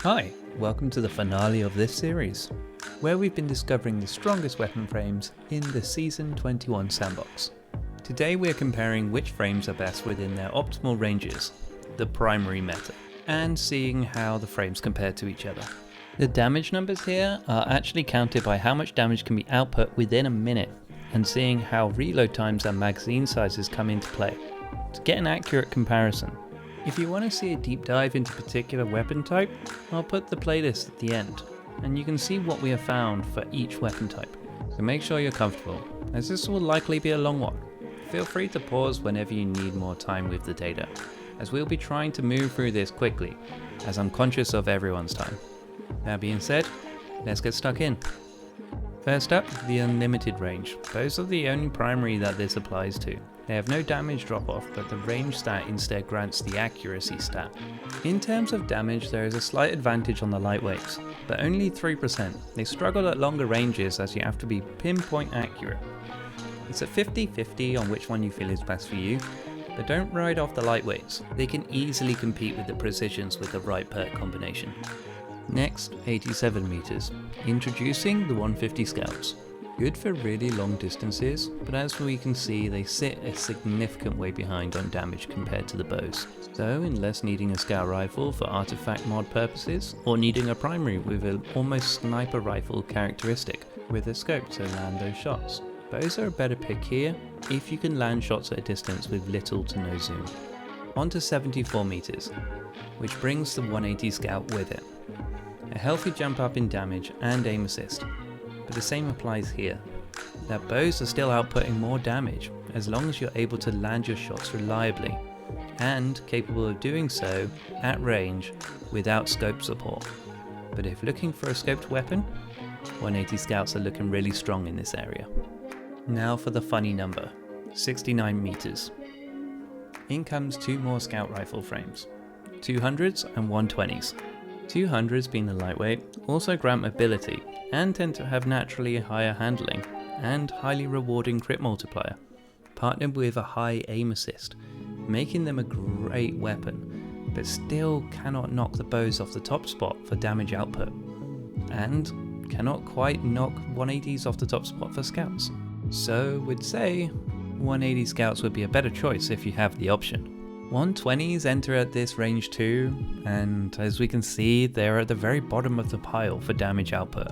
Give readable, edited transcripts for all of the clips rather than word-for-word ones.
Hi, welcome to the finale of this series, where we've been discovering the strongest weapon frames in the Season 21 sandbox. Today we're comparing which frames are best within their optimal ranges, the primary meta, and seeing how the frames compare to each other. The damage numbers here are actually counted by how much damage can be output within a minute, and seeing how reload times and magazine sizes come into play, to get an accurate comparison. If you want to see a deep dive into a particular weapon type, I'll put the playlist at the end, and you can see what we have found for each weapon type. So make sure you're comfortable, as this will likely be a long one. Feel free to pause whenever you need more time with the data, as we'll be trying to move through this quickly, as I'm conscious of everyone's time. That being said, let's get stuck in. First up, the unlimited range. Those are the only primary that this applies to. They have no damage drop off, but the range stat instead grants the accuracy stat. In terms of damage, there is a slight advantage on the lightweights, but only 3%. They struggle at longer ranges as you have to be pinpoint accurate. It's a 50-50 on which one you feel is best for you, but don't write off the lightweights. They can easily compete with the precisions with the right perk combination. Next, 87 meters. Introducing the 150 scouts. Good for really long distances, but as we can see, they sit a significant way behind on damage compared to the bows. So unless needing a scout rifle for artifact mod purposes, or needing a primary with an almost sniper rifle characteristic with a scope to land those shots, bows are a better pick here if you can land shots at a distance with little to no zoom. On to 74 meters, which brings the 180 scout with it. A healthy jump up in damage and aim assist. But the same applies here, that bows are still outputting more damage as long as you're able to land your shots reliably, and capable of doing so at range without scope support. But if looking for a scoped weapon, 180 scouts are looking really strong in this area. Now for the funny number, 69 meters. In comes two more scout rifle frames, 200s and 120s. 200s being the lightweight also grant mobility and tend to have naturally higher handling and highly rewarding crit multiplier, partnered with a high aim assist, making them a great weapon, but still cannot knock the bows off the top spot for damage output, and cannot quite knock 180s off the top spot for scouts. So would say 180 scouts would be a better choice if you have the option. 120s enter at this range too, and as we can see, they're at the very bottom of the pile for damage output.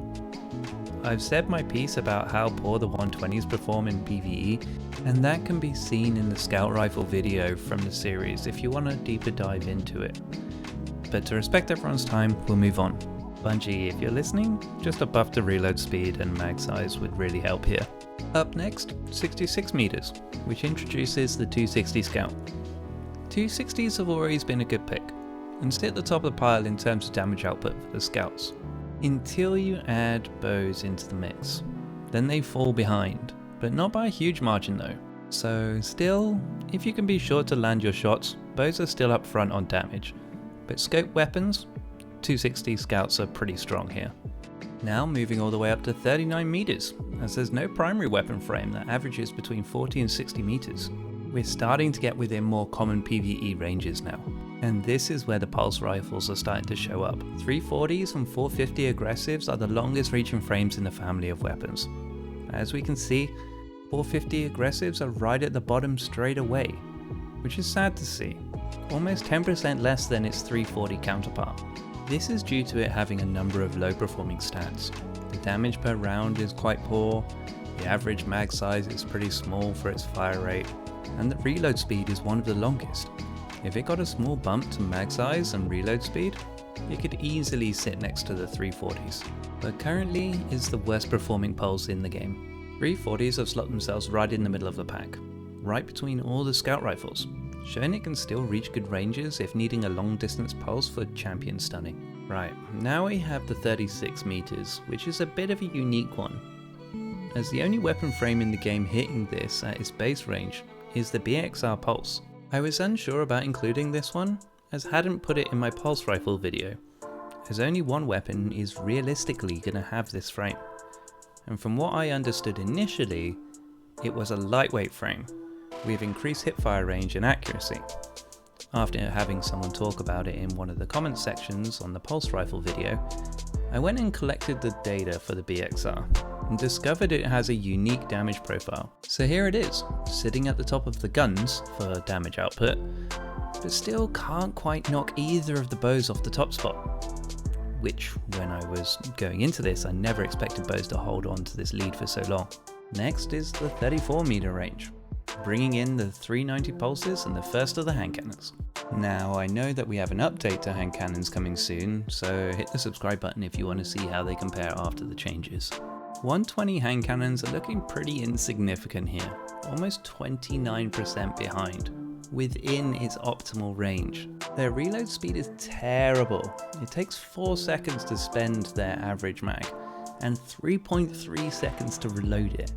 I've said my piece about how poor the 120s perform in PVE, and that can be seen in the scout rifle video from the series if you want a deeper dive into it. But to respect everyone's time, we'll move on. Bungie, if you're listening, just a buff to reload speed and mag size would really help here. Up next, 66 meters, which introduces the 260 scout. 260s have always been a good pick, and sit at the top of the pile in terms of damage output for the scouts, until you add bows into the mix. Then they fall behind, but not by a huge margin though. So still, if you can be sure to land your shots, bows are still up front on damage, but scope weapons, 260 scouts are pretty strong here. Now moving all the way up to 39 meters, as there's no primary weapon frame that averages between 40 and 60 meters. We're starting to get within more common PVE ranges now, and this is where the pulse rifles are starting to show up. 340s and 450 aggressives are the longest reaching frames in the family of weapons. As we can see, 450 aggressives are right at the bottom straight away, which is sad to see, almost 10% less than its 340 counterpart. This is due to it having a number of low performing stats. The damage per round is quite poor, the average mag size is pretty small for its fire rate, and the reload speed is one of the longest. If it got a small bump to mag size and reload speed, it could easily sit next to the 340s, but currently is the worst performing pulse in the game. 340s have slot themselves right in the middle of the pack, right between all the scout rifles, showing it can still reach good ranges if needing a long distance pulse for champion stunning. Right, now we have the 36 meters, which is a bit of a unique one, as the only weapon frame in the game hitting this at its base range is the BXR Pulse. I was unsure about including this one, as hadn't put it in my pulse rifle video, as only one weapon is realistically going to have this frame, and from what I understood initially, it was a lightweight frame with increased hipfire range and accuracy. After having someone talk about it in one of the comment sections on the pulse rifle video, I went and collected the data for the BXR and discovered it has a unique damage profile. So here it is, sitting at the top of the guns for damage output, but still can't quite knock either of the bows off the top spot. Which, when I was going into this, I never expected bows to hold on to this lead for so long. Next is the 34 meter range, bringing in the 390 pulses and the first of the hand cannons. Now I know that we have an update to hand cannons coming soon, so hit the subscribe button if you want to see how they compare after the changes. 120 hand cannons are looking pretty insignificant here, almost 29% behind, within its optimal range. Their reload speed is terrible. It takes 4 seconds to spend their average mag, and 3.3 seconds to reload it,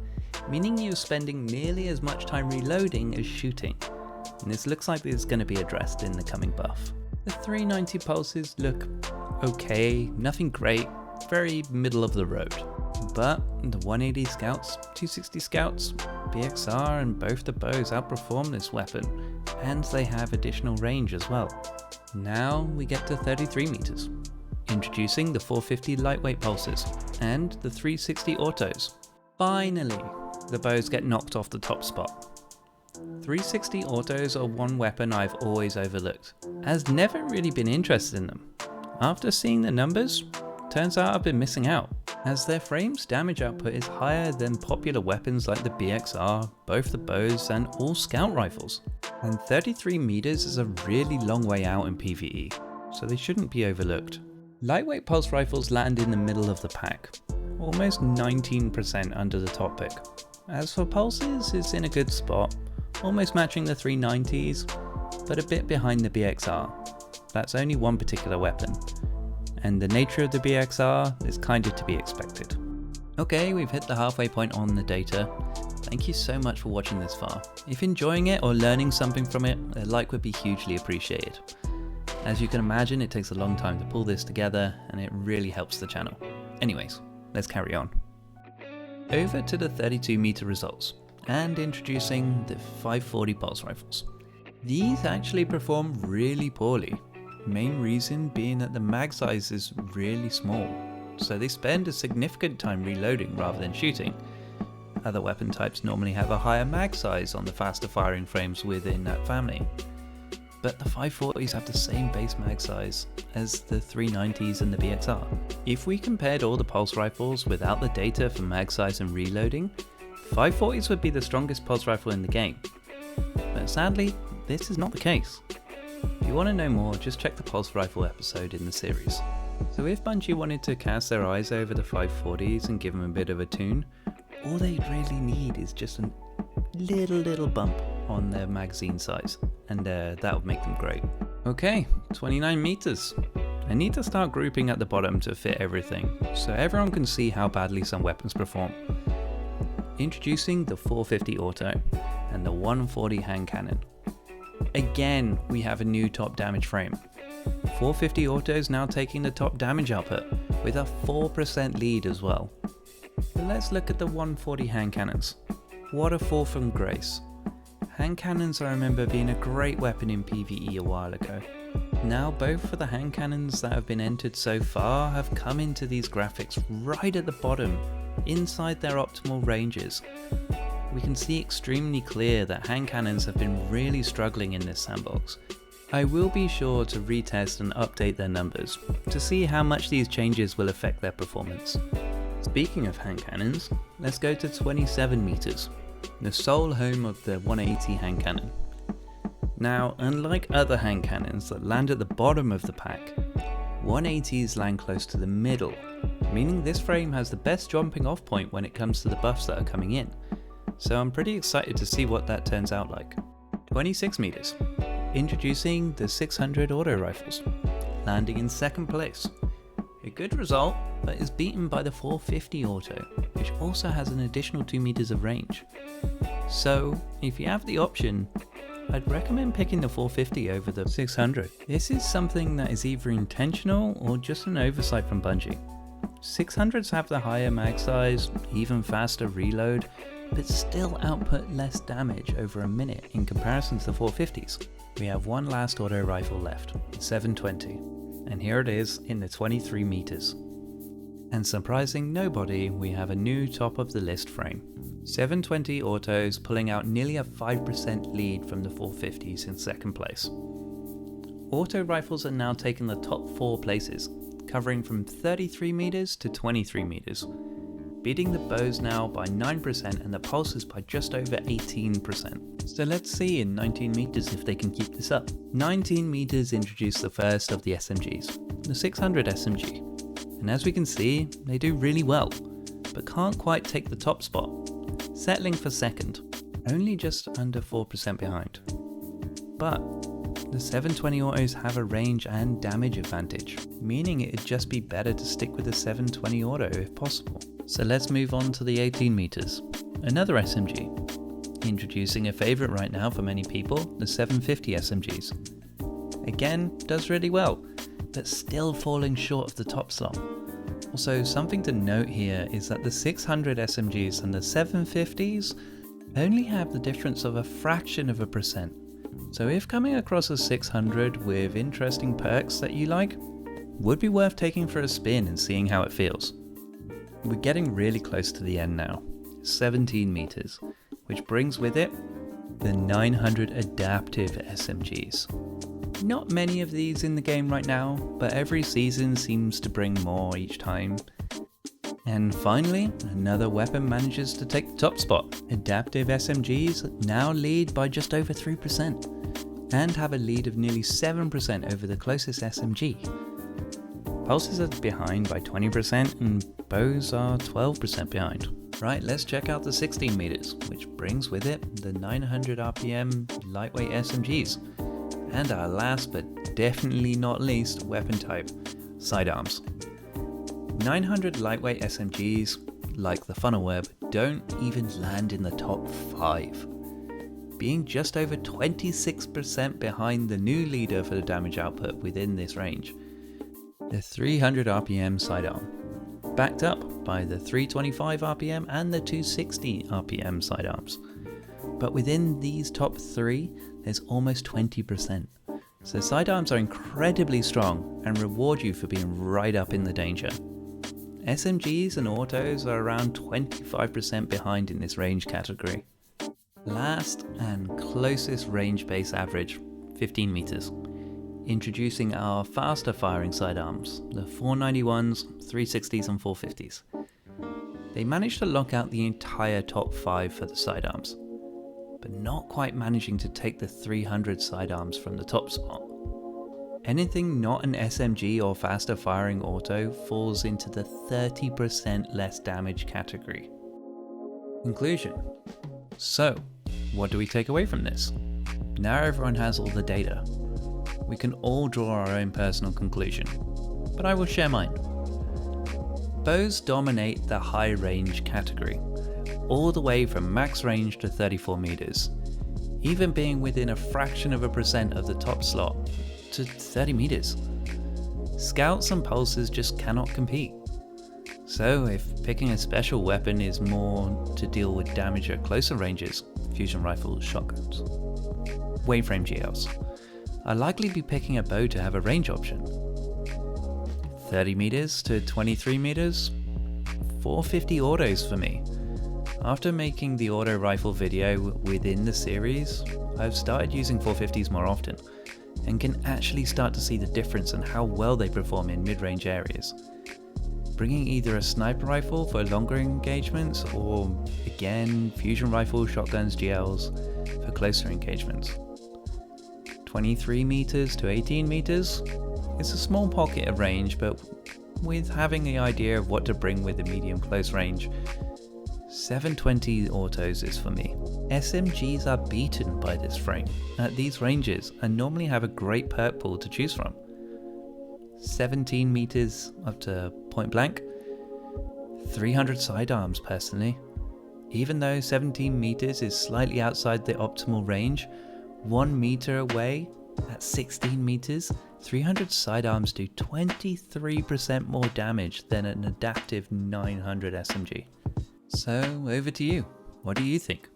meaning you're spending nearly as much time reloading as shooting. And this looks like it's going to be addressed in the coming buff. The 390 pulses look okay, nothing great, very middle of the road. But the 180 scouts, 260 scouts, BXR and both the bows outperform this weapon, and they have additional range as well. Now we get to 33 meters, introducing the 450 lightweight pulses and the 360 autos. Finally, the bows get knocked off the top spot. 360 autos are one weapon I've always overlooked, as never really been interested in them. After seeing the numbers, turns out I've been missing out, as their frame's damage output is higher than popular weapons like the BXR, both the bows and all scout rifles. And 33 meters is a really long way out in PVE, so they shouldn't be overlooked. Lightweight pulse rifles land in the middle of the pack, almost 19% under the top pick. As for pulses, it's in a good spot, almost matching the 390s, but a bit behind the BXR. That's only one particular weapon, and the nature of the BXR is kind of to be expected. Okay, we've hit the halfway point on the data. Thank you so much for watching this far. If enjoying it or learning something from it, a like would be hugely appreciated. As you can imagine, it takes a long time to pull this together, and it really helps the channel. Anyways, let's carry on. Over to the 32 meter results, and introducing the 540 pulse rifles. These actually perform really poorly, main reason being that the mag size is really small, so they spend a significant time reloading rather than shooting. Other weapon types normally have a higher mag size on the faster firing frames within that family, but the 540s have the same base mag size as the 390s and the BXR. If we compared all the pulse rifles without the data for mag size and reloading, 540s would be the strongest pulse rifle in the game, but sadly this is not the case. If you want to know more, just check the pulse rifle episode in the series. So if Bungie wanted to cast their eyes over the 540s and give them a bit of a tune, all they really need is just a little bump on their magazine size, and that would make them great. Okay, 29 meters. I need to start grouping at the bottom to fit everything, so everyone can see how badly some weapons perform. Introducing the 450 auto and the 140 hand cannon. Again, we have a new top damage frame. 450 autos now taking the top damage output with a 4% lead as well. But let's look at the 140 hand cannons. What a fall from grace. Hand cannons I remember being a great weapon in PvE a while ago. Now both of the hand cannons that have been entered so far have come into these graphics right at the bottom, inside their optimal ranges. We can see extremely clear that hand cannons have been really struggling in this sandbox. I will be sure to retest and update their numbers to see how much these changes will affect their performance. Speaking of hand cannons, let's go to 27 meters, the sole home of the 180 hand cannon. Now, unlike other hand cannons that land at the bottom of the pack, 180s land close to the middle, meaning this frame has the best jumping off point when it comes to the buffs that are coming in. So I'm pretty excited to see what that turns out like. 26 meters, introducing the 600 auto rifles, landing in second place. A good result, but is beaten by the 450 auto, which also has an additional 2 meters of range. So if you have the option, I'd recommend picking the 450 over the 600. This is something that is either intentional or just an oversight from Bungie. 600s have the higher mag size, even faster reload, but still output less damage over a minute in comparison to the 450s. We have one last auto rifle left, 720, and here it is in the 23 meters. And surprising nobody, we have a new top of the list frame. 720 autos pulling out nearly a 5% lead from the 450s in second place. Auto rifles are now taking the top 4 places, covering from 33 meters to 23 meters, beating the bows now by 9% and the pulses by just over 18%. So let's see in 19 meters if they can keep this up. 19 meters introduced the first of the SMGs, the 600 SMG. And as we can see, they do really well, but can't quite take the top spot, settling for second, only just under 4% behind. But the 720 autos have a range and damage advantage, meaning it'd just be better to stick with the 720 auto if possible. So let's move on to the 18 meters, another SMG, introducing a favorite right now for many people, the 750 SMGs. Again, does really well, but still falling short of the top slot. Also, something to note here is that the 600 SMGs and the 750s only have the difference of a fraction of a percent. So if coming across a 600 with interesting perks that you like, would be worth taking for a spin and seeing how it feels. We're getting really close to the end now, 17 meters, which brings with it the 900 adaptive SMGs. Not many of these in the game right now, but every season seems to bring more each time. And finally, another weapon manages to take the top spot. Adaptive SMGs now lead by just over 3%, and have a lead of nearly 7% over the closest SMG. Pulses are behind by 20% and bows are 12% behind. Right, let's check out the 16 meters, which brings with it the 900 RPM lightweight SMGs. And our last but definitely not least weapon type, sidearms. 900 lightweight SMGs, like the funnel web, don't even land in the top 5, being just over 26% behind the new leader for the damage output within this range, the 300 RPM sidearm, backed up by the 325 RPM and the 260 RPM sidearms. But within these top 3, there's almost 20%. So sidearms are incredibly strong and reward you for being right up in the danger. SMGs and autos are around 25% behind in this range category. Last and closest range base average, 15 meters. Introducing our faster firing sidearms, the 491s, 360s and 450s. They managed to lock out the entire top 5 for the sidearms, but not quite managing to take the 300 sidearms from the top spot. Anything not an SMG or faster firing auto falls into the 30% less damage category. Conclusion. So, what do we take away from this? Now everyone has all the data. We can all draw our own personal conclusion, but I will share mine. Bows dominate the high range category, all the way from max range to 34 meters, even being within a fraction of a percent of the top slot to 30 meters. Scouts and pulses just cannot compete. So if picking a special weapon is more to deal with damage at closer ranges, fusion rifles, shotguns, waveframe GLs, I'll likely be picking a bow to have a range option. 30 meters to 23 meters, 450 autos for me. After making the auto rifle video within the series, I've started using 450s more often, and can actually start to see the difference in how well they perform in mid-range areas. Bringing either a sniper rifle for longer engagements, or again, fusion rifles, shotguns, GLs for closer engagements. 23 meters to 18 meters, it's a small pocket of range, but with having the idea of what to bring with a medium close range, 720 autos is for me. SMGs are beaten by this frame at these ranges and normally have a great perk pool to choose from. 17 meters up to point blank, 300 sidearms personally. Even though 17 meters is slightly outside the optimal range, 1 meter away at 16 meters, 300 sidearms do 23% more damage than an adaptive 900 SMG. So over to you. What do you think?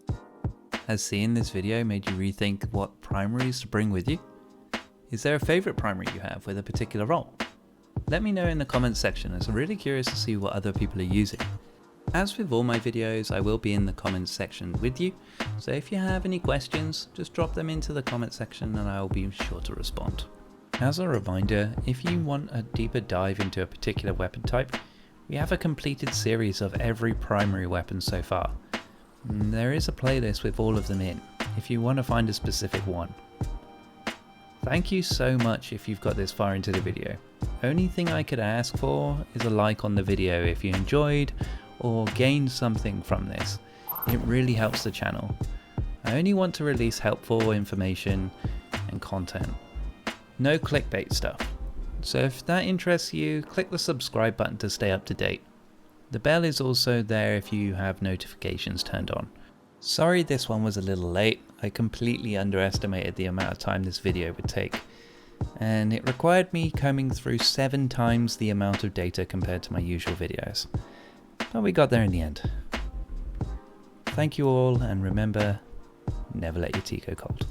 Has seeing this video made you rethink what primaries to bring with you? Is there a favourite primary you have with a particular role? Let me know in the comments section, as I'm really curious to see what other people are using. As with all my videos, I will be in the comments section with you, so if you have any questions, just drop them into the comment section and I will be sure to respond. As a reminder, if you want a deeper dive into a particular weapon type, we have a completed series of every primary weapon so far. There is a playlist with all of them in, if you want to find a specific one. Thank you so much if you've got this far into the video. Only thing I could ask for is a like on the video if you enjoyed or gained something from this. It really helps the channel. I only want to release helpful information and content. No clickbait stuff. So if that interests you, click the subscribe button to stay up to date. The bell is also there if you have notifications turned on. Sorry this one was a little late. I completely underestimated the amount of time this video would take, and it required me combing through 7 times the amount of data compared to my usual videos. But we got there in the end. Thank you all, and remember, never let your tea go cold.